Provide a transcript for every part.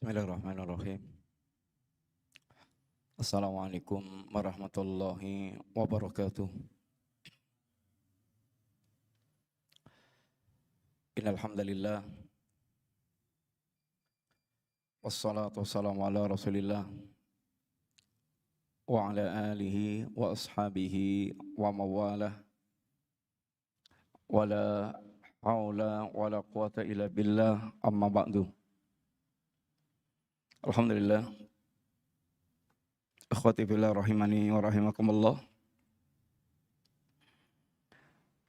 Bismillahirrahmanirrahim. Assalamualaikum warahmatullahi wabarakatuh. Innal hamdalillah wassalatu wassalamu ala Rasulillah wa ala alihi wa ashabihi wa mawalah wala haula wala quwata illa billah amma ba'du. Alhamdulillah. Akhwati fillah rahimani wa rahimakumullah.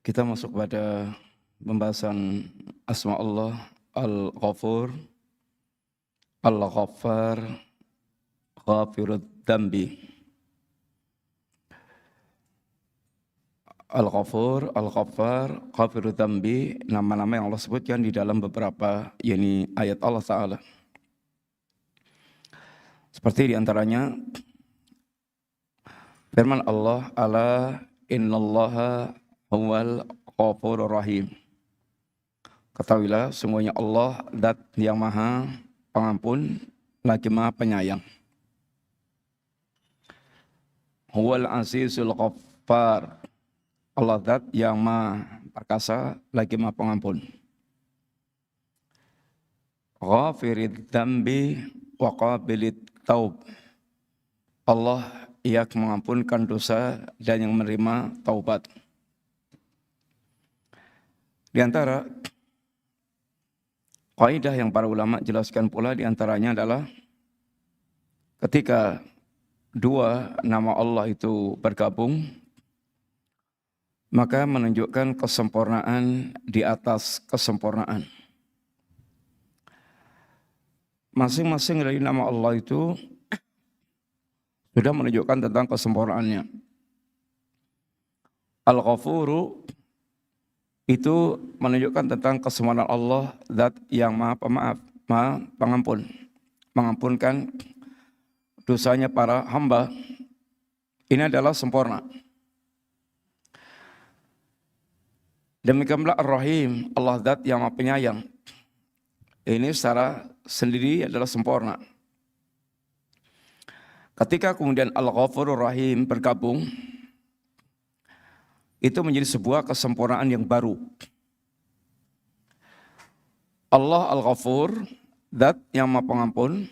Kita masuk pada pembahasan asma Allah Al-Ghafur, Al-Ghaffar, Ghafirud Dambi. Al-Ghafur, Al-Ghaffar, Ghafirud Dambi, nama-nama yang Allah sebutkan di dalam beberapa ayat Allah Ta'ala. Seperti diantaranya firman Allah, ala innallaha huwal ghafurur rahim. Ketahuilah semuanya Allah zat yang maha pengampun lagi maha penyayang. Huwal azizul ghaffar. Allah zat yang maha perkasa lagi maha pengampun. Ghafirid dambi wa qabilit taub. Allah yang mengampunkan dosa dan yang menerima taubat. Di antara kaidah yang para ulama jelaskan pula di antaranya adalah ketika dua nama Allah itu bergabung, maka menunjukkan kesempurnaan di atas kesempurnaan. Masing-masing dari nama Allah itu sudah menunjukkan tentang kesempurnaannya. Al-Ghafuru itu menunjukkan tentang kesempurnaan Allah, zat yang maha pemaaf, maha pengampun, mengampunkan dosanya para hamba. Ini adalah sempurna. Demikian pula Ar-Rahim, Allah zat yang maha penyayang. Ini secara sendiri adalah sempurna. Ketika kemudian Al-Ghafurur Rahim bergabung, itu menjadi sebuah kesempurnaan yang baru. Allah Al-Ghafur, zat yang maha pengampun,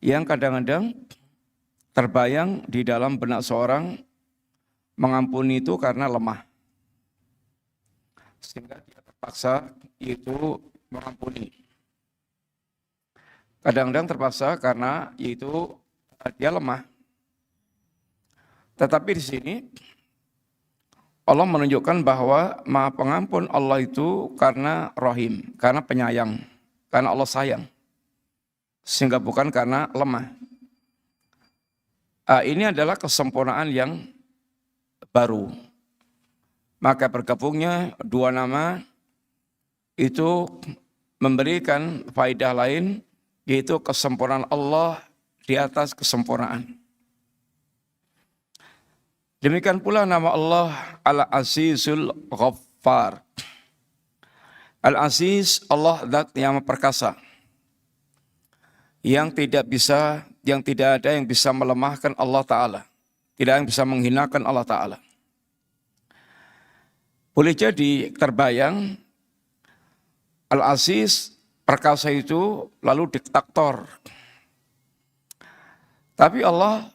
yang kadang-kadang terbayang di dalam benak seorang mengampuni itu karena lemah. Sehingga dia terpaksa itu mengampuni. Kadang-kadang terpaksa karena yaitu dia lemah. Tetapi di sini Allah menunjukkan bahwa maha pengampun Allah itu karena rahim, karena penyayang, karena Allah sayang. Sehingga bukan karena lemah. Ini adalah kesempurnaan yang baru. Maka bergabungnya dua nama itu memberikan faedah lain, yaitu kesempurnaan Allah di atas kesempurnaan. Demikian pula nama Allah Al-Azizul Ghaffar. Al-Aziz, Allah zat yang perkasa, yang tidak ada yang bisa melemahkan Allah Ta'ala, tidak ada yang bisa menghinakan Allah Ta'ala. Boleh jadi terbayang Al-Aziz perkasa itu lalu diktator. Tapi Allah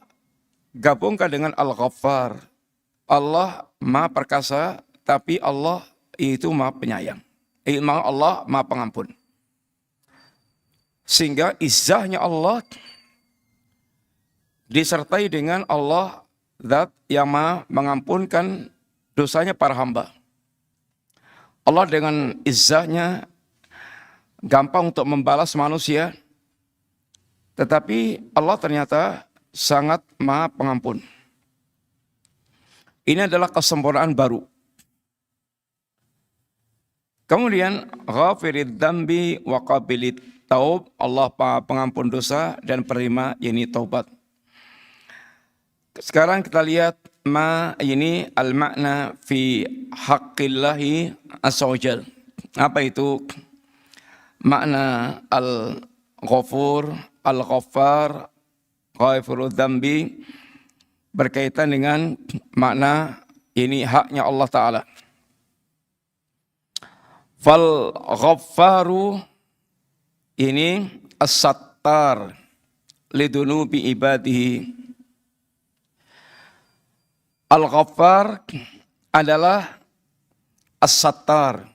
gabungkan dengan Al-Ghaffar. Allah maha perkasa, tapi Allah itu maha penyayang. Allah maha pengampun. Sehingga izzahnya Allah disertai dengan Allah zat yang maha mengampunkan dosanya para hamba. Allah dengan izzahnya gampang untuk membalas manusia, tetapi Allah ternyata sangat maha pengampun. Ini adalah kesempurnaan baru. Kemudian ghafirid dambi wa qabilit taub, Allah pengampun dosa dan penerima taubat. Sekarang kita lihat ini al-makna fi haqqillahi azza wajal. Apa itu? makna Al-Ghafur, Al-Ghaffar, Ghafurudz Dzambi berkaitan dengan makna ini haknya Allah Ta'ala. Fal Ghaffaru ini as-sattar lidunubi ibadihi. Al-Ghaffar adalah as-sattar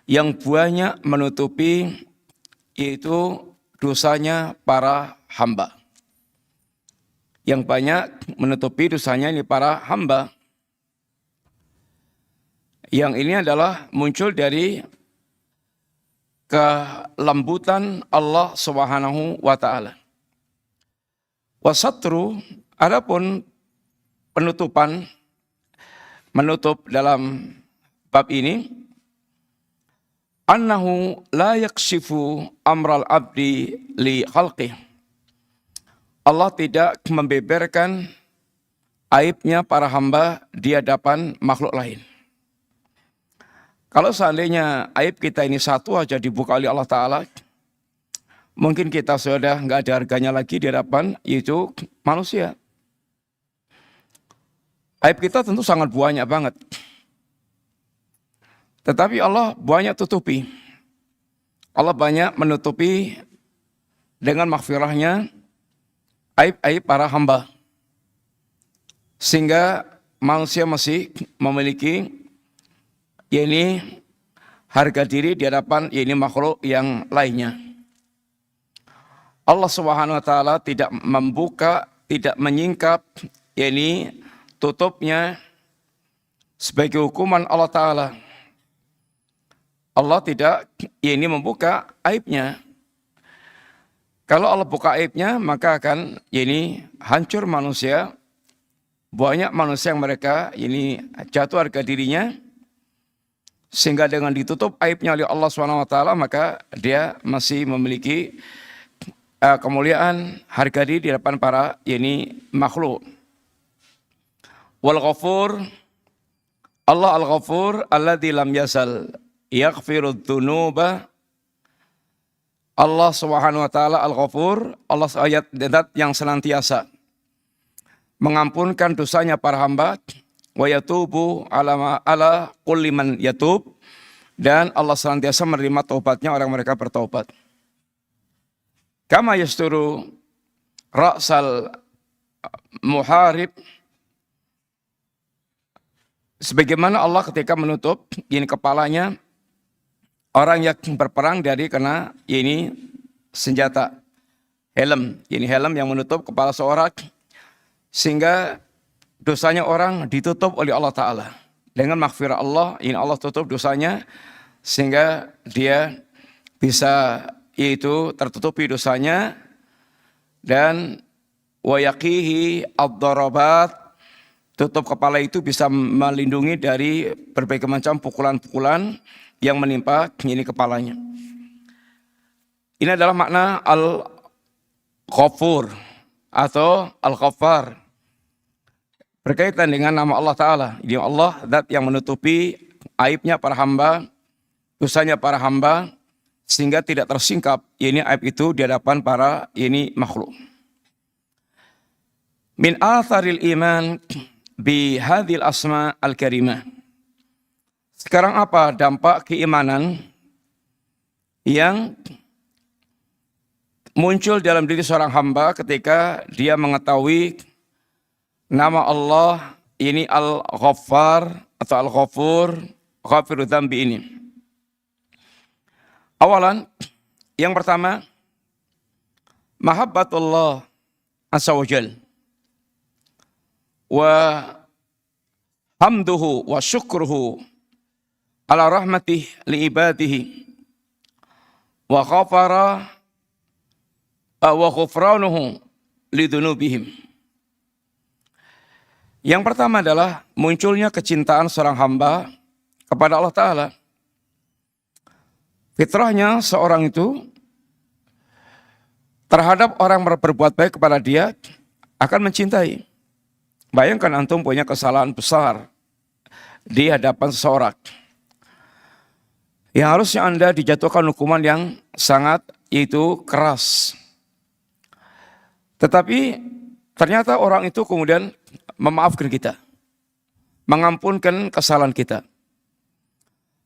yang banyak menutupi yaitu dosanya para hamba. Yang banyak menutupi dosanya ini para hamba. Yang ini adalah muncul dari kelembutan Allah Subhanahu wa taala. Wasatru, adapun penutupan, menutup dalam bab ini, annahu la yakshifu amral abdi li khalqih. Allah tidak membeberkan aibnya para hamba di hadapan makhluk lain. Kalau seandainya aib kita ini satu aja dibuka oleh Allah Ta'ala, mungkin kita sudah nggak ada harganya lagi di hadapan yaitu manusia. Aib kita tentu sangat banyak banget. Tetapi Allah banyak tutupi. Allah banyak menutupi dengan maghfirahnya aib-aib para hamba. Sehingga manusia masih memiliki yakni harga diri di hadapan yakni makhluk yang lainnya. Allah Subhanahu wa taala tidak membuka, tidak menyingkap yakni tutupnya sebagai hukuman Allah Ta'ala. Allah tidak yakni membuka aibnya. Kalau Allah buka aibnya, maka akan yakni hancur manusia. Banyak manusia yang mereka ini jatuh harga dirinya, sehingga dengan ditutup aibnya oleh Allah SWT, maka dia masih memiliki kemuliaan harga diri di hadapan para yakni makhluk. Wal Ghafur, Allah Al-Ghafur alladzi lam yazal yaghfirudz dzunuba. Allah Subhanahu wa taala Al-Ghafur, Allah ayat zat yang senantiasa mengampunkan dosanya para hamba, wa yatubu ala kulli man yatub, dan Allah senantiasa menerima taubatnya orang mereka bertaubat. Kama yasturu ra'sal muharib, sebagaimana Allah ketika menutup ini kepalanya orang yang berperang dari kena ini senjata helm, ini helm yang menutup kepala seorang, sehingga dosanya orang ditutup oleh Allah Ta'ala. Dengan maghfirah Allah, ini Allah tutup dosanya, sehingga dia bisa yaitu tertutupi dosanya, dan wa yaqihi ad-darabat, tutup kepala itu bisa melindungi dari berbagai macam pukulan-pukulan yang menimpa ini kepalanya. Ini adalah makna Al-Ghafur atau Al-Ghaffar, berkaitan dengan nama Allah Ta'ala. Ini Allah, zat yang menutupi aibnya para hamba, dosanya para hamba, sehingga tidak tersingkap ini aib itu di hadapan para ini makhluk. Min atharil iman bi hadhil asma al-karimah. Sekarang apa dampak keimanan yang muncul dalam diri seorang hamba ketika dia mengetahui nama Allah ini Al-Ghaffar atau Al-Ghafur, Ghafirudz Dzambi ini? Awalan, yang pertama, mahabbatullah azza wa jalla wa hamduhu wa syukruhu ala rahmatih li ibadihi wa ghafara wa ghufranuhu li dzunubihim. Yang pertama adalah munculnya kecintaan seorang hamba kepada Allah Ta'ala. Fitrahnya seorang itu terhadap orang berbuat baik kepada dia akan mencintai. Bayangkan antum punya kesalahan besar di hadapan seseorang. yang harusnya Anda dijatuhkan hukuman yang sangat yaitu keras. Tetapi ternyata orang itu kemudian memaafkan kita, mengampunkan kesalahan kita.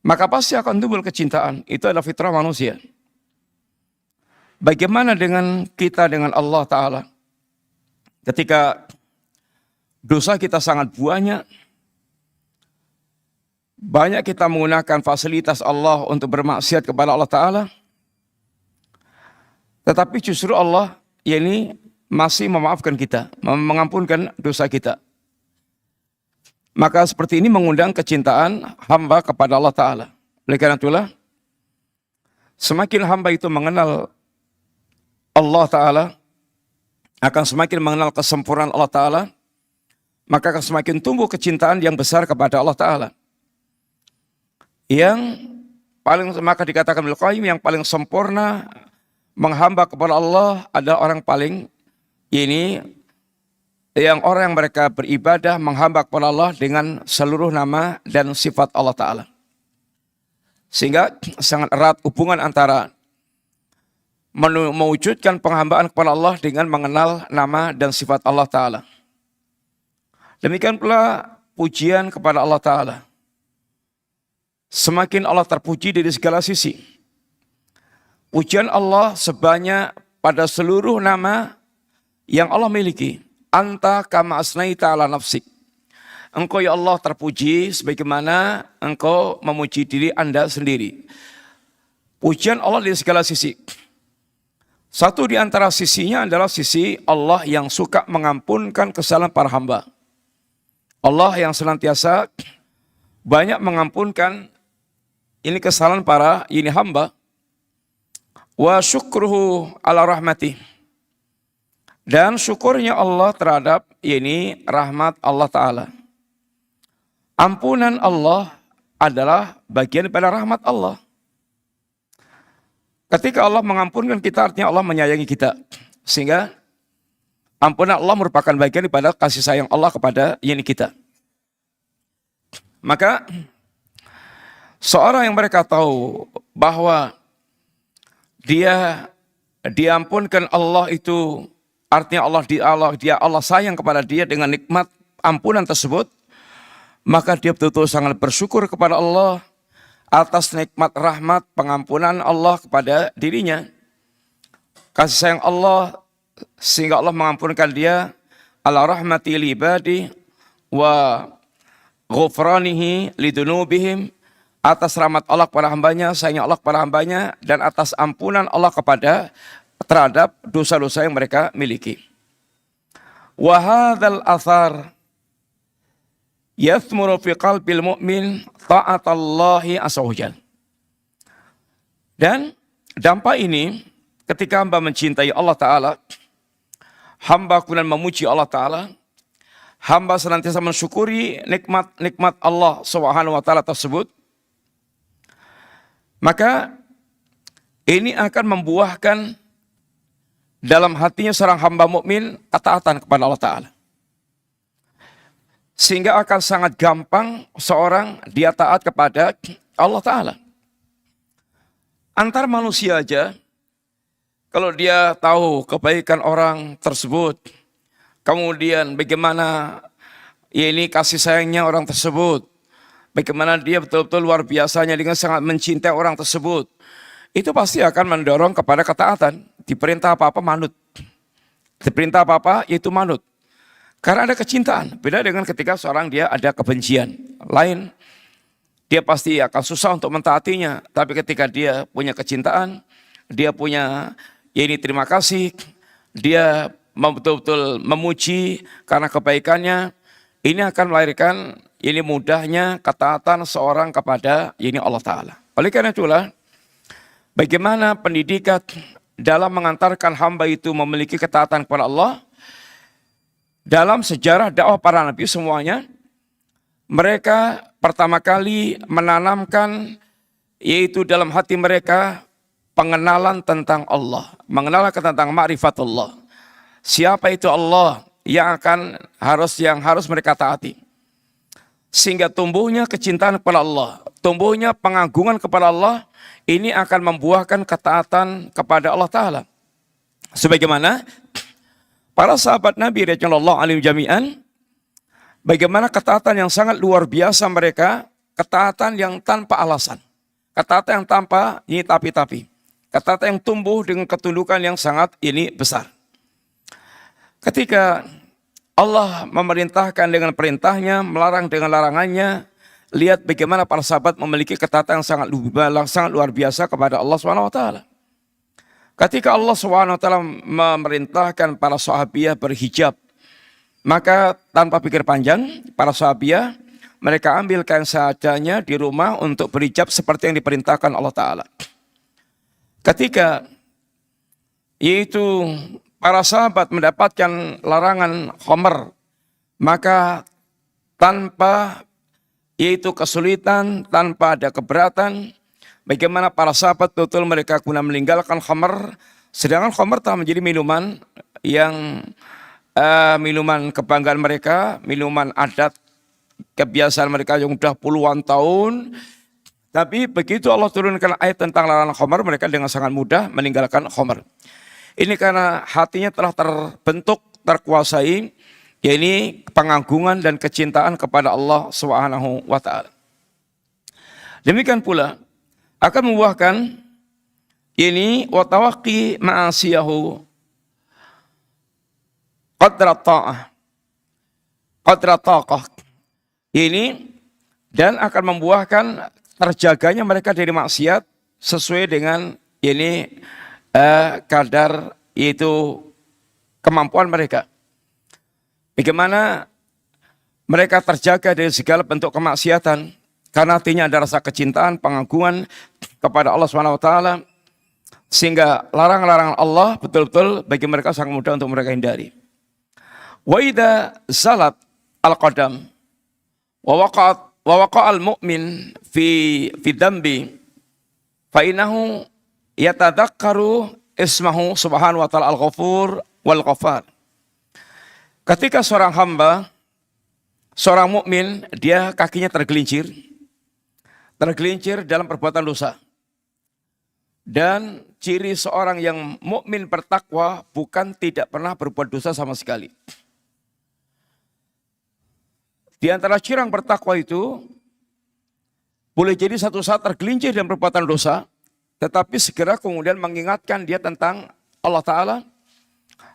Maka pasti akan timbul kecintaan. Itu adalah fitrah manusia. Bagaimana dengan kita dengan Allah Ta'ala? Ketika dosa kita sangat banyak kita menggunakan fasilitas Allah untuk bermaksiat kepada Allah Ta'ala, tetapi justru Allah ini masih memaafkan kita, mengampunkan dosa kita. Maka seperti ini mengundang kecintaan hamba kepada Allah Ta'ala. Oleh karena itulah, semakin hamba itu mengenal Allah Ta'ala, akan semakin mengenal kesempurnaan Allah Ta'ala, maka akan semakin tumbuh kecintaan yang besar kepada Allah Ta'ala. Yang paling, maka dikatakan Ibnu Qayyim, yang paling sempurna menghamba kepada Allah adalah orang paling orang yang mereka beribadah menghamba kepada Allah dengan seluruh nama dan sifat Allah Ta'ala. Sehingga sangat erat hubungan antara mewujudkan penghambaan kepada Allah dengan mengenal nama dan sifat Allah Ta'ala. Demikian pula pujian kepada Allah Ta'ala. Semakin Allah terpuji dari segala sisi. Pujian Allah sebanyak pada seluruh nama yang Allah miliki. Anta kama asnaita ala nafsik. Engkau ya Allah terpuji sebagaimana engkau memuji diri Anda sendiri. Pujian Allah dari segala sisi. Satu di antara sisinya adalah sisi Allah yang suka mengampunkan kesalahan para hamba. Allah yang senantiasa banyak mengampunkan kesalahan para hamba. Wa syukruhu ala rahmatih. Dan syukurnya Allah terhadap rahmat Allah Ta'ala. Ampunan Allah adalah bagian daripada rahmat Allah. Ketika Allah mengampunkan kita, artinya Allah menyayangi kita. Sehingga ampunan Allah merupakan bagian daripada kasih sayang Allah kepada kita. Maka seorang yang mereka tahu bahwa dia diampunkan Allah itu, artinya Allah sayang kepada dia dengan nikmat ampunan tersebut, maka dia betul-betul sangat bersyukur kepada Allah atas nikmat rahmat pengampunan Allah kepada dirinya. Kasih sayang Allah sehingga Allah mengampunkan dia ala rahmati li ibadi wa ghufranihi lidunubihim, atas rahmat Allah kepada hambanya, sayangnya Allah kepada hambanya, dan atas ampunan Allah terhadap dosa-dosa yang mereka miliki. Wa hadzal athar yathmuru fi qalbil mu'min ta'atallahi azza wajal. Dan dampak ini ketika hamba mencintai Allah Ta'ala, hamba kemudian memuji Allah Ta'ala, hamba senantiasa mensyukuri nikmat Allah Subhanahu wa Ta'ala tersebut, maka ini akan membuahkan dalam hatinya seorang hamba mukmin ketaatan kepada Allah Ta'ala. Sehingga akan sangat gampang seorang dia taat kepada Allah Ta'ala. Antar manusia aja, kalau dia tahu kebaikan orang tersebut, kemudian bagaimana kasih sayangnya orang tersebut, bagaimana dia betul-betul luar biasanya dengan sangat mencintai orang tersebut, itu pasti akan mendorong kepada ketaatan. Diperintah apa-apa manut. Diperintah apa-apa yaitu manut. Karena ada kecintaan. Beda dengan ketika seorang dia ada kebencian. Lain, dia pasti akan susah untuk mentaatinya. Tapi ketika dia punya kecintaan, dia punya terima kasih, dia betul-betul memuji karena kebaikannya, ini akan melahirkan mudahnya ketaatan seorang kepada Allah Ta'ala. Oleh karena itulah, bagaimana pendidikan dalam mengantarkan hamba itu memiliki ketaatan kepada Allah. Dalam sejarah dakwah para nabi semuanya, mereka pertama kali menanamkan yaitu dalam hati mereka pengenalan tentang Allah, mengenal tentang ma'rifatullah. Siapa itu Allah yang harus mereka taati. Sehingga tumbuhnya kecintaan kepada Allah, tumbuhnya pengagungan kepada Allah, ini akan membuahkan ketaatan kepada Allah Ta'ala. Sebagaimana para sahabat Nabi radhiyallahu anhum jami'an, bagaimana ketaatan yang sangat luar biasa mereka, ketaatan yang tanpa alasan, ketaatan yang tanpa ini tapi-tapi, ketaatan yang tumbuh dengan ketundukan yang sangat ini besar. Ketika Allah memerintahkan dengan perintahnya, melarang dengan larangannya, lihat bagaimana para sahabat memiliki ketaatan yang sangat luar biasa kepada Allah SWT. Ketika Allah SWT memerintahkan para sahabiah berhijab, maka tanpa pikir panjang, para sahabiah mereka ambil kain seadanya di rumah untuk berhijab seperti yang diperintahkan Allah Ta'ala. Ketika yaitu para sahabat mendapatkan larangan khamr, maka tanpa yaitu kesulitan, tanpa ada keberatan, bagaimana para sahabat betul mereka guna meninggalkan khamr, sedangkan khamr telah menjadi minuman yang minuman kebanggaan mereka, minuman adat, kebiasaan mereka yang sudah puluhan tahun. Tapi begitu Allah turunkan ayat tentang larangan khamr, mereka dengan sangat mudah meninggalkan khamr. Ini karena hatinya telah terbentuk, terkuasai, yaitu pengagungan dan kecintaan kepada Allah Subhanahu wa Ta'ala. Demikian pula akan membuahkan ini wa tawaqqi ma'asiyahu qadra ta'ah, qadra taqah. Ini dan akan membuahkan terjaganya mereka dari maksiat sesuai dengan ini kadar itu kemampuan mereka. Bagaimana mereka terjaga dari segala bentuk kemaksiatan karena hatinya ada rasa kecintaan, pengagungan kepada Allah SWT, sehingga larangan-larangan Allah betul-betul bagi mereka sangat mudah untuk mereka hindari. Wa idza zalat al-qadam wa waqa'al mu'min fi dambi fa innahu yatadzakkaru ismahu subhanahu wa ta'ala al-ghafur wal ghaffar. Ketika seorang hamba, seorang mukmin, dia kakinya tergelincir dalam perbuatan dosa. Dan ciri seorang yang mukmin bertakwa bukan tidak pernah berbuat dosa sama sekali. Di antara ciri orang bertakwa itu, boleh jadi satu saat tergelincir dalam perbuatan dosa, tetapi segera kemudian mengingatkan dia tentang Allah Ta'ala,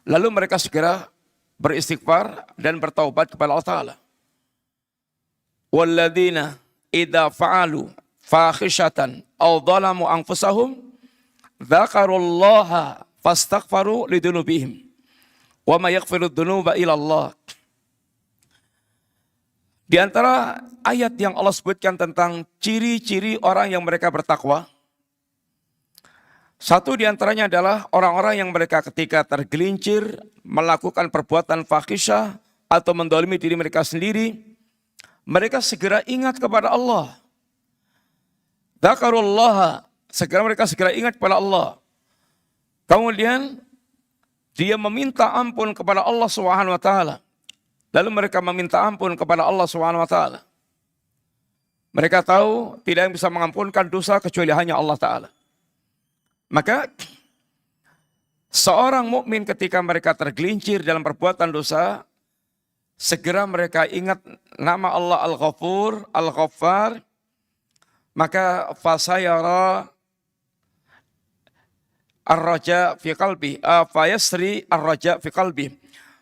lalu mereka segera beristighfar dan bertaubat kepada Allah Ta'ala. Walladzina idza fa'alu fakhishatan aw dhalamu anfusahum dzakarullaha fastaghfaru lidunubihim wa ma yaghfiru dzunuba illa Allah. Di antara ayat yang Allah sebutkan tentang ciri-ciri orang yang mereka bertakwa, satu di antaranya adalah orang-orang yang mereka ketika tergelincir melakukan perbuatan fahisyah atau mendolimi diri mereka sendiri, mereka segera ingat kepada Allah. Dzakarullaha, mereka segera ingat kepada Allah. Kemudian dia meminta ampun kepada Allah Subhanahu wa Ta'ala. Lalu mereka meminta ampun kepada Allah Subhanahu wa Ta'ala. Mereka tahu tidak yang bisa mengampunkan dosa kecuali hanya Allah Ta'ala. Maka seorang mukmin ketika mereka tergelincir dalam perbuatan dosa, segera mereka ingat nama Allah Al-Ghafur, Al-Ghaffar, maka fasayara ar-raja fi qalbi, fayasri ar-raja fi qalbi.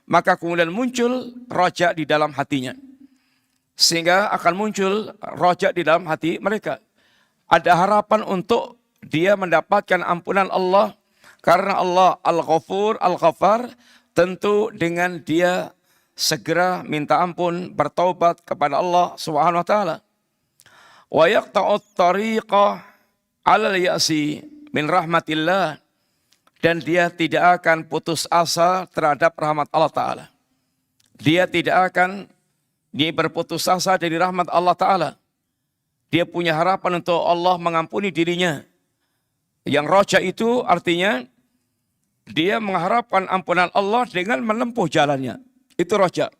Maka kemudian muncul raja di dalam hatinya. Sehingga akan muncul raja di dalam hati mereka. Ada harapan untuk dia mendapatkan ampunan Allah. Karena Allah Al-Ghafur, Al-Ghaffar, tentu dengan dia segera minta ampun, bertaubat kepada Allah Subhanahu wa Ta'ala. Wa yaqta'ut tariqah 'alal ya'si min rahmatillah. Dan dia tidak akan putus asa terhadap rahmat Allah Ta'ala. Dia tidak akan berputus asa dari rahmat Allah Ta'ala. Dia punya harapan untuk Allah mengampuni dirinya. Yang roja itu artinya dia mengharapkan ampunan Allah dengan menempuh jalannya. Itu roja.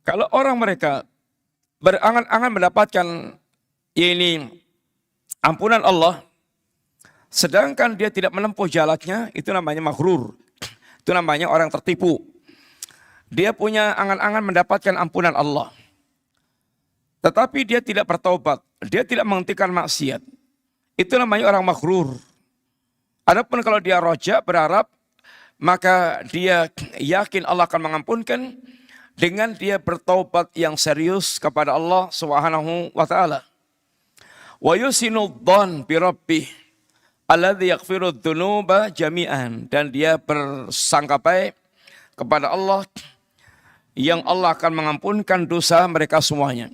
Kalau orang mereka berangan-angan mendapatkan ini ampunan Allah, sedangkan dia tidak menempuh jalannya, itu namanya maghrur. Itu namanya orang tertipu. Dia punya angan-angan mendapatkan ampunan Allah, tetapi dia tidak bertaubat, dia tidak menghentikan maksiat. Itu namanya orang maghrur. Adapun kalau dia roja, berharap, maka dia yakin Allah akan mengampunkan dengan dia bertaubat yang serius kepada Allah Subhanahu wa taala. Wa yusinu dzan bi rabbih alladzi yaghfiru dzunuba jami'an, dan dia bersangka baik kepada Allah yang Allah akan mengampunkan dosa mereka semuanya.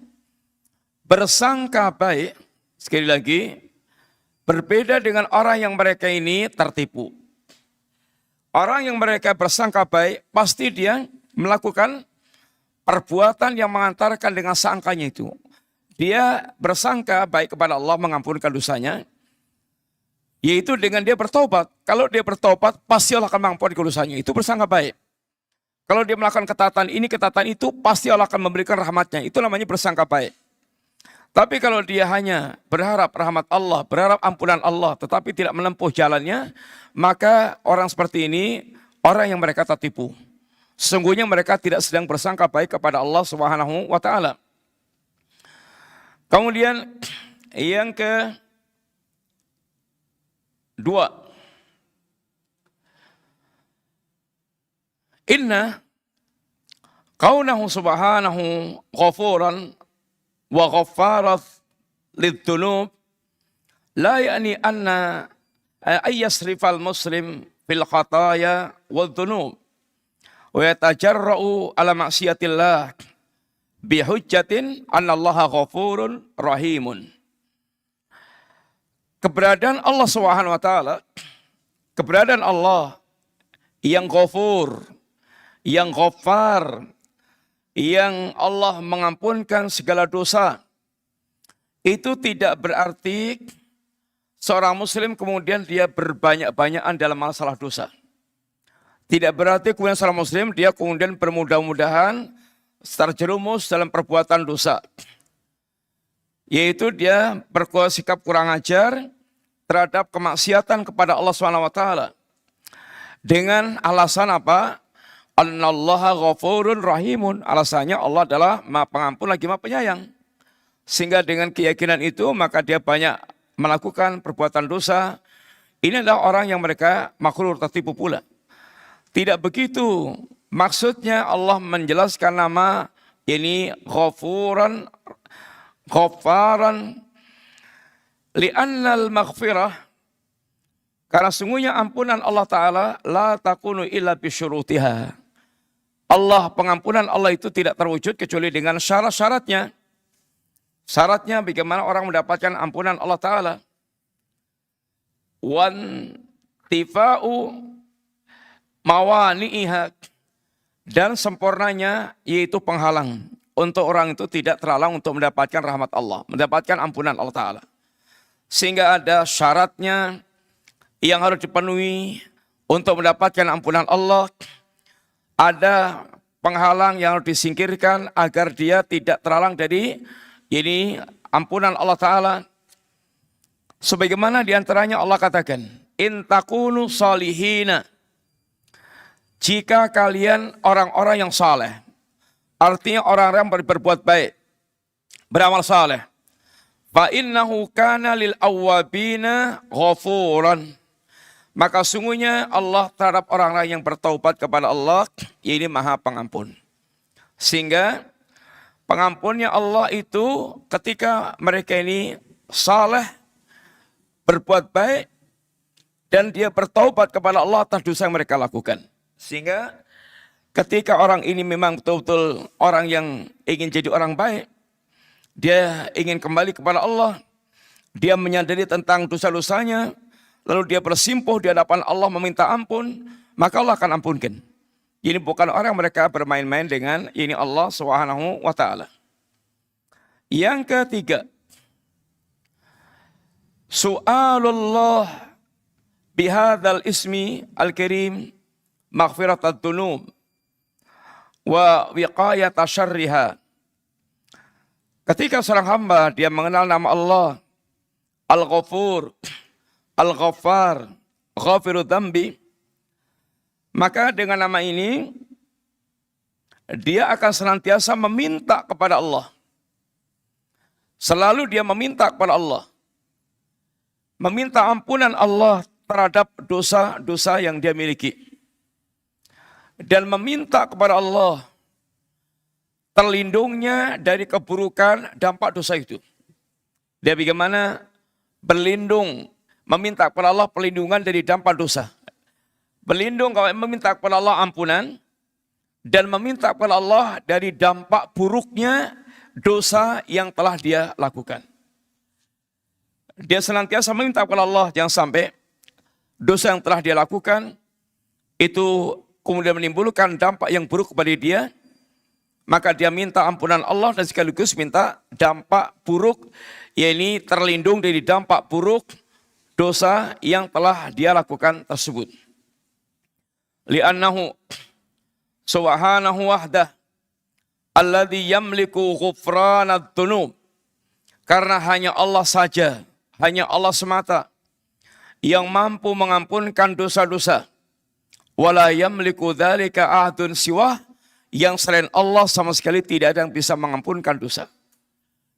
Bersangka baik, sekali lagi, berbeda dengan orang yang mereka ini tertipu. Orang yang mereka bersangka baik, pasti dia melakukan perbuatan yang mengantarkan dengan sangkanya itu. Dia bersangka baik kepada Allah mengampunkan dosanya, yaitu dengan dia bertobat. Kalau dia bertobat, pasti Allah akan mengampunkan dosanya. Itu bersangka baik. Kalau dia melakukan ketaatan ini, ketaatan itu, pasti Allah akan memberikan rahmatnya. Itu namanya bersangka baik. Tapi kalau dia hanya berharap rahmat Allah, berharap ampunan Allah, tetapi tidak menempuh jalannya, maka orang seperti ini, orang yang mereka tertipu. Sesungguhnya mereka tidak sedang bersangka baik kepada Allah Subhanahu wa taala. Kemudian yang kedua, inna kaunahu subhanahu ghafuran wa ghaffarat lidh-dhunub la ya'ni anna ayyasrifal muslim fil khataya wadh-dhunub wa yatajarra'u ala ma'siyatillah bihujjatin annallaha ghafurun rahimun. Keberadaan Allah Subhanahu wa taala, keberadaan Allah yang ghafur, yang ghaffar, yang Allah mengampunkan segala dosa, itu tidak berarti seorang muslim kemudian dia berbanyak-banyakan dalam masalah dosa. Tidak berarti kemudian seorang muslim dia kemudian bermudah-mudahan terjerumus dalam perbuatan dosa. Yaitu dia bersikap kurang ajar terhadap kemaksiatan kepada Allah SWT. Dengan alasan apa? Annallaha ghafurun rahimun. Alasannya Allah adalah Maha Pengampun lagi Maha Penyayang. Sehingga dengan keyakinan itu maka dia banyak melakukan perbuatan dosa. Ini adalah orang yang mereka makhluk tertipu pula. Tidak begitu. Maksudnya Allah menjelaskan nama ini ghafuran, ghaffaran, li'annal maghfirah, karena sungguhnya ampunan Allah Ta'ala la takunu illa bisyurutiha. Allah, pengampunan Allah itu tidak terwujud kecuali dengan syarat-syaratnya. Syaratnya bagaimana orang mendapatkan ampunan Allah Ta'ala. Wan tifa'u mawani'iha, dan sempurnanya yaitu penghalang untuk orang itu tidak terhalang untuk mendapatkan rahmat Allah, mendapatkan ampunan Allah Ta'ala. Sehingga ada syaratnya yang harus dipenuhi untuk mendapatkan ampunan Allah. Ada penghalang yang harus disingkirkan agar dia tidak terhalang dari ini ampunan Allah Ta'ala. Sebagaimana diantaranya Allah katakan, in takunu salihina, jika kalian orang-orang yang saleh, artinya orang-orang yang berbuat baik, beramal saleh, fa innahu kana lil awwabina ghafuran, maka sungguhnya Allah terhadap orang-orang yang bertaubat kepada Allah ini Maha Pengampun. Sehingga pengampunnya Allah itu ketika mereka ini saleh, berbuat baik, dan dia bertaubat kepada Allah atas dosa yang mereka lakukan. Sehingga ketika orang ini memang betul-betul orang yang ingin jadi orang baik, dia ingin kembali kepada Allah, dia menyadari tentang dosa-dosanya, lalu dia bersimpuh di hadapan Allah meminta ampun, maka Allah akan ampunkan. Ini bukan orang mereka bermain-main dengan ini Allah Subhanahu wa taala. Yang ketiga, su'alullah bihadzal ismi al-karim maghfiratud dzunub wa wiqayata syarriha. Ketika seorang hamba dia mengenal nama Allah Al-Ghafur, Al-Ghaffar, Ghafirud Dzambi, maka dengan nama ini dia akan senantiasa meminta kepada Allah. Selalu dia meminta kepada Allah. Meminta ampunan Allah terhadap dosa-dosa yang dia miliki. Dan meminta kepada Allah terlindungnya dari keburukan dampak dosa itu. Dia bagaimana berlindung, meminta kepada Allah perlindungan dari dampak dosa. Berlindung kalau meminta kepada Allah ampunan, dan meminta kepada Allah dari dampak buruknya dosa yang telah dia lakukan. Dia senantiasa meminta kepada Allah jangan sampai dosa yang telah dia lakukan itu kemudian menimbulkan dampak yang buruk kepada dia. Maka dia minta ampunan Allah dan sekaligus minta dampak buruk, yaitu terlindung dari dampak buruk dosa yang telah dia lakukan tersebut. Li'annahu subhanahu wahdah alladzi yamliku ghufranad dzunub. Karena hanya Allah saja, hanya Allah semata yang mampu mengampunkan dosa-dosa. Wala yamliku dzalika ahadun siwah, yang selain Allah sama sekali tidak ada yang bisa mengampunkan dosa.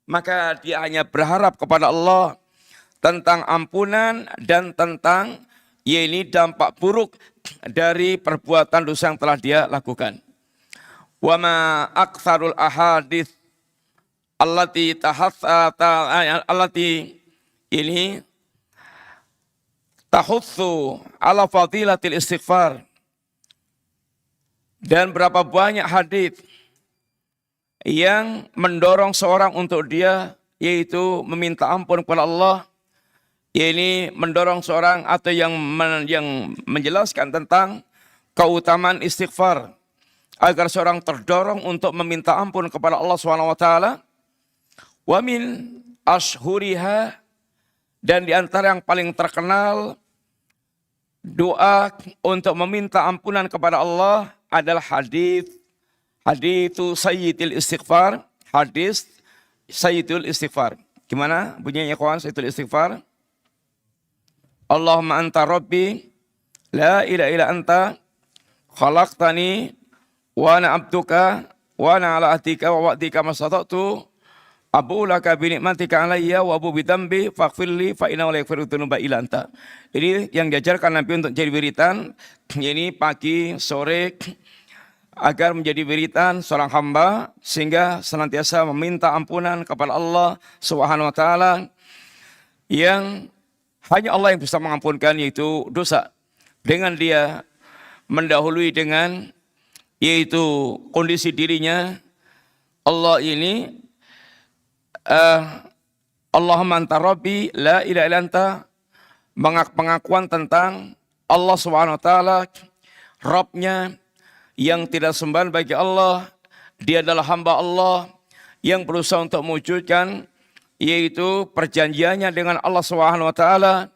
Maka dia hanya berharap kepada Allah tentang ampunan dan tentang yaitu dampak buruk dari perbuatan dosa yang telah dia lakukan. Wa ma aktsarul ahadits allati ini tahutsu ala fadilatil istighfar. Dan berapa banyak hadis yang mendorong seorang untuk dia yaitu meminta ampun kepada Allah. Ini mendorong seorang atau yang menjelaskan tentang keutamaan istighfar agar seorang terdorong untuk meminta ampun kepada Allah SWT. Wa min ashhuriha, dan di antara yang paling terkenal doa untuk meminta ampunan kepada Allah adalah hadis Sayyidul Istighfar, hadis Sayyidul Istighfar. Gimana bunyinya kawan Sayyidul Istighfar? Allahumma anta rabbi la ilaha illa anta khalaqtani wa ana abduka wa ana ala ahdika wa wa'dika mastata'tu abu laka bi ni'matika alayya wa abu bi dzambi faghfirli fa innahu la yaghfiru dzunuba illa anta. Ini yang diajarkan Nabi untuk jadi wiritan, ini pagi, sore, agar menjadi wiritan seorang hamba sehingga senantiasa meminta ampunan kepada Allah Subhanahu wa taala yang hanya Allah yang bisa mengampunkan, yaitu dosa. Dengan dia mendahului dengan yaitu kondisi dirinya, Allah ini Allahumma anta rabbi la ilaha illa anta, pengakuan tentang Allah Subhanahu wa taala Rabbnya yang tidak sembahan bagi Allah. Dia adalah hamba Allah yang berusaha untuk mewujudkan yaitu perjanjiannya dengan Allah Subhanahu wa taala.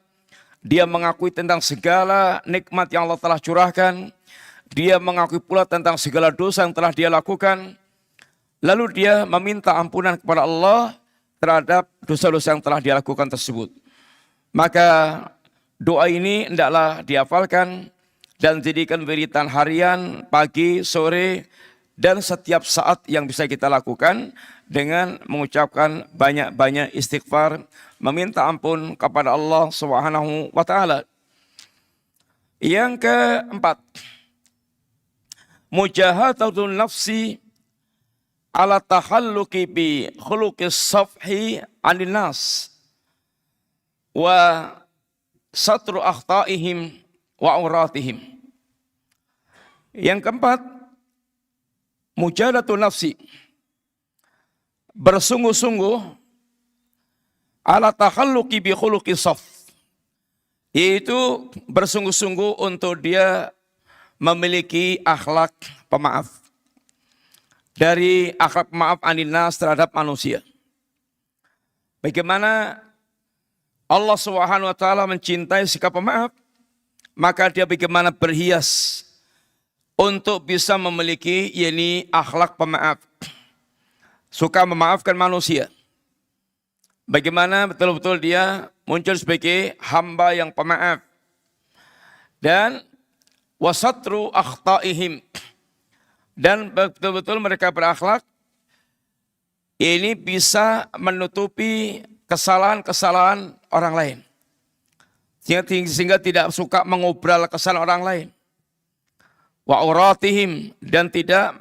Dia mengakui tentang segala nikmat yang Allah telah curahkan. Dia mengakui pula tentang segala dosa yang telah dia lakukan. Lalu dia meminta ampunan kepada Allah terhadap dosa-dosa yang telah dia lakukan tersebut. Maka doa ini hendaklah dihafalkan dan jadikan wiritan harian, pagi, sore, dan setiap saat yang bisa kita lakukan dengan mengucapkan banyak-banyak istighfar, meminta ampun kepada Allah Subhanahu wa taala. Yang keempat, mujahadatun nafsi ala tahalluqi bi khuluqis safhi 'anil nas wa satru akhta'ihim wa auratihim. Yang keempat, mujahadatun nafsi, bersungguh-sungguh ala takhalluqi bi khuluqis saf, yaitu bersungguh-sungguh untuk dia memiliki akhlak pemaaf, dari akhlak pemaaf aninas terhadap manusia. Bagaimana Allah Subhanahu wa taala mencintai sikap pemaaf, maka dia bagaimana berhias untuk bisa memiliki yakni akhlak pemaaf. suka memaafkan manusia. Bagaimana betul-betul dia muncul sebagai hamba yang pemaaf. Dan wasatru akhta'ihim. Dan betul-betul mereka berakhlak ini bisa menutupi kesalahan-kesalahan orang lain. Sehingga tidak suka mengobral kesalahan orang lain. Wa auratihim, dan tidak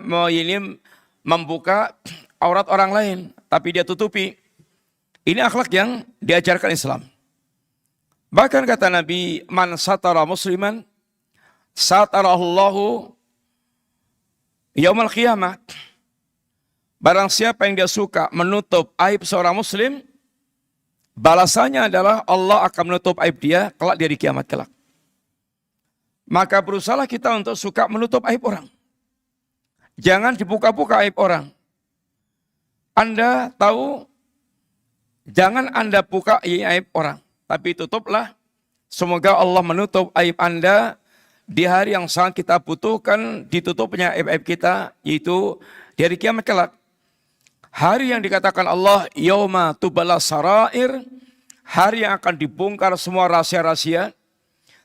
membuka aurat orang lain, tapi dia tutupi. Ini akhlak yang diajarkan Islam. Bahkan kata Nabi, man satara musliman satarahullahu yaumal qiyamah. Barang siapa yang dia suka menutup aib seorang muslim, balasannya adalah Allah akan menutup aib dia kelak di hari kiamat kelak. Maka berusahalah kita untuk suka menutup aib orang. Jangan dibuka-buka aib orang. Anda tahu, jangan Anda buka aib orang, tapi tutuplah. Semoga Allah menutup aib Anda di hari yang sangat kita butuhkan ditutupnya aib-aib kita, yaitu di hari kiamat kelak. Hari yang dikatakan Allah, yauma tubala sarair, hari yang akan dibongkar semua rahasia-rahasia,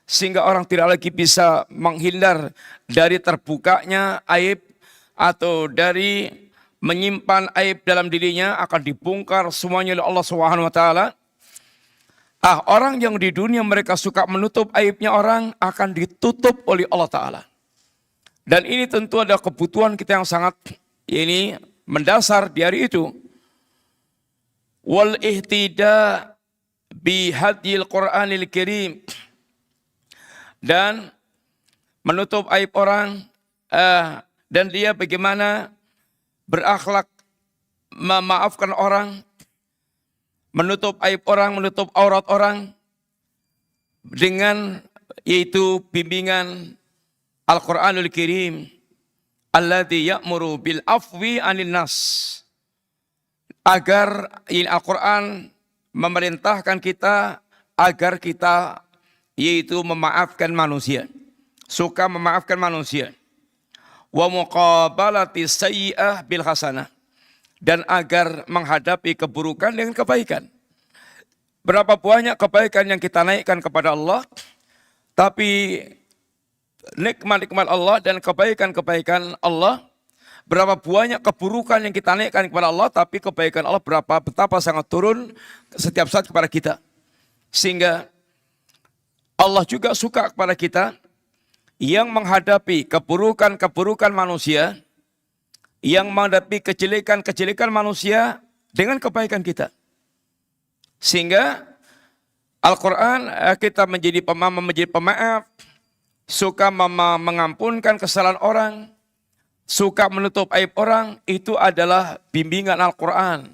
sehingga orang tidak lagi bisa menghindar dari terbukanya aib atau dari menyimpan aib dalam dirinya, akan dibongkar semuanya oleh Allah Subhanahu wa taala. Orang yang di dunia mereka suka menutup aibnya orang akan ditutup oleh Allah taala. Dan ini tentu ada kebutuhan kita yang sangat mendasar di hari itu. Wal ihtida bi hadil Qur'anil Karim, dan menutup aib orang dan dia bagaimana berakhlak, memaafkan orang, menutup aib orang, menutup aurat orang dengan yaitu bimbingan Al-Qur'anul Karim alladzi ya'muru bil afwi 'anil nas. Agar Al-Qur'an memerintahkan kita agar kita yaitu memaafkan manusia, suka memaafkan manusia. Wa muqabalati sayyi'ah bil hasanah, dan agar menghadapi keburukan dengan kebaikan. Berapa banyak kebaikan yang kita naikkan kepada Allah, tapi nikmat-nikmat Allah dan kebaikan-kebaikan Allah, berapa banyak keburukan yang kita naikkan kepada Allah, tapi kebaikan Allah betapa sangat turun setiap saat kepada kita. Sehingga Allah juga suka kepada kita yang menghadapi keburukan-keburukan manusia, yang menghadapi kejelekan-kejelekan manusia dengan kebaikan kita. Sehingga Al-Quran kita menjadi pemaaf, suka mengampunkan kesalahan orang, suka menutup aib orang, itu adalah bimbingan Al-Quran.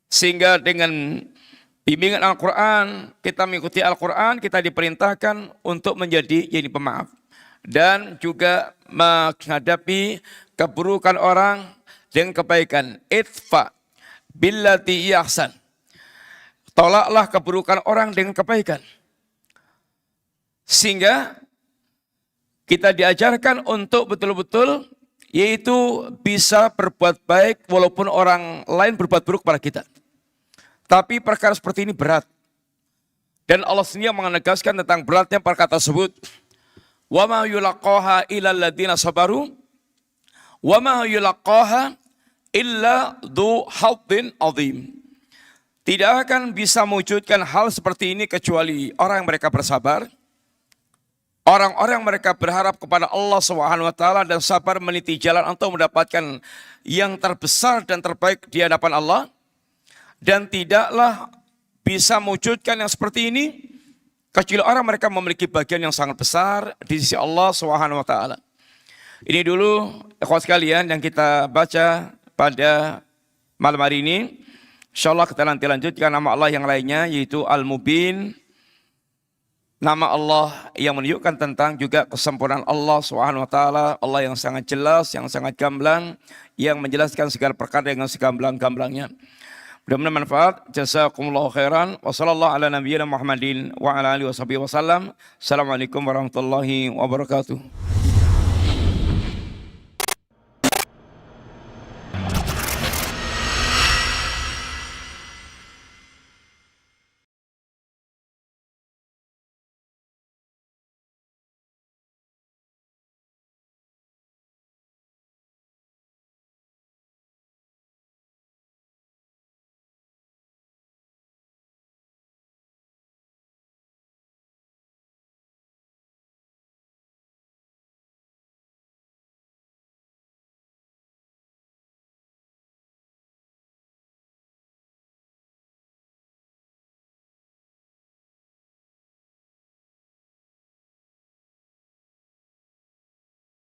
Sehingga dengan bimbingan Al-Quran, kita mengikuti Al-Quran, kita diperintahkan untuk menjadi pemaaf. Dan juga menghadapi keburukan orang dengan kebaikan. Idfa billati ihsan. Tolaklah keburukan orang dengan kebaikan. Sehingga kita diajarkan untuk betul-betul yaitu bisa berbuat baik walaupun orang lain berbuat buruk pada kita. Tapi perkara seperti ini berat. Dan Allah sendiri menegaskan tentang beratnya perkara tersebut. Wa ma yulaqaha illal ladzina sabaru wa ma yulaqaha illa dzu haddin azim. Tidak akan bisa mewujudkan hal seperti ini kecuali orang yang mereka bersabar. Orang-orang mereka berharap kepada Allah Subhanahu wa taala dan sabar meniti jalan untuk mendapatkan yang terbesar dan terbaik di hadapan Allah. Dan tidaklah bisa mewujudkan yang seperti ini kecuali orang mereka memiliki bagian yang sangat besar di sisi Allah Subhanahu wa taala. Ini dulu ikhwan sekalian yang kita baca pada malam hari ini. Insyaallah kita nanti lanjutkan nama Allah yang lainnya yaitu Al-Mubin. Nama Allah yang menunjukkan tentang juga kesempurnaan Allah Subhanahu wa taala, Allah yang sangat jelas, yang sangat gamblang, yang menjelaskan segala perkara dengan segamblang-gamblangnya. Mudah-mudahan manfaat. Jazakumullahu khairan. Wa sallallahu ala nabiyyina Muhammadin wa ala alihi wasallam. Assalamualaikum warahmatullahi wabarakatuh.